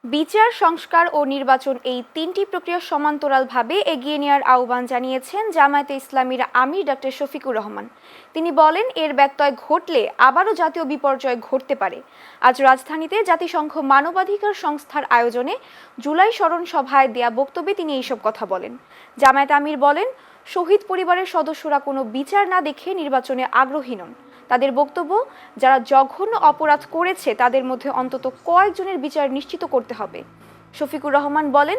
বিচার, সংস্কার ও নির্বাচন এই তিনটি প্রক্রিয়া সমান্তরালভাবে এগিয়ে নেওয়ার আহ্বান জানিয়েছেন জামায়াতে ইসলামীর আমির ডক্টর শফিকুর রহমান। তিনি বলেন, এর ব্যত্যয় ঘটলে আবারও জাতীয় বিপর্যয় ঘটতে পারে। আজ রাজধানীতে জাতিসংঘ মানবাধিকার সংস্থার আয়োজনে জুলাই স্মরণ সভায় দেয়া বক্তব্যে তিনি এইসব কথা বলেন। জামায়াত আমির বলেন, শহীদ পরিবারের সদস্যরা কোনো বিচার না দেখে নির্বাচনে আগ্রহী নন। তাদের বক্তব্য, যারা জঘন্য অপরাধ করেছে তাদের মধ্যে অন্তত কয়েকজনের বিচার নিশ্চিত করতে হবে। শফিকুর রহমান বলেন,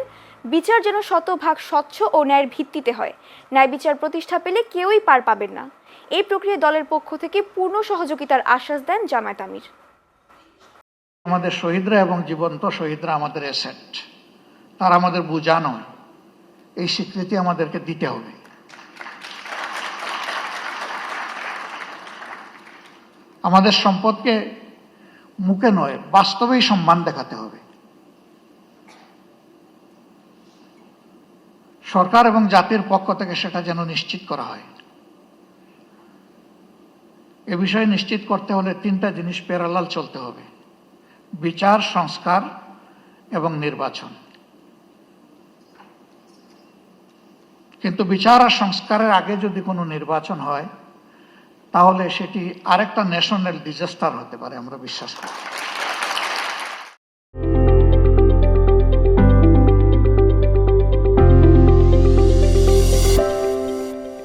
বিচার যেন শতভাগ স্বচ্ছ ও ন্যায়ের ভিত্তিতে হয়। ন্যায় বিচার প্রতিষ্ঠা পেলে কেউই পার পাবেন না। এই প্রক্রিয়ায় দলের পক্ষ থেকে পূর্ণ সহযোগিতার আশ্বাস দেন জামায়াত আমির। আমাদের শহীদরা এবং জীবন্ত শহীদরা আমাদের অ্যাসেট, তারা আমাদের বোঝা নয়। এই স্বীকৃতি আমাদেরকে দিতে হবে। আমাদের সম্পদকে মুখে নয়, বাস্তবেই সম্মান দেখাতে হবে। সরকার এবং জাতির পক্ষ থেকে সেটা যেন নিশ্চিত করা হয়। এ বিষয়ে নিশ্চিত করতে হলে তিনটা জিনিস প্যারালাল চলতে হবে: বিচার, সংস্কার এবং নির্বাচন। কিন্তু বিচার আর সংস্কারের আগে যদি কোনো নির্বাচন হয়, তাহলে সেটি আরেকটা ন্যাশনাল ডিজাস্টার হতে পারে, আমরা বিশ্বাস করি।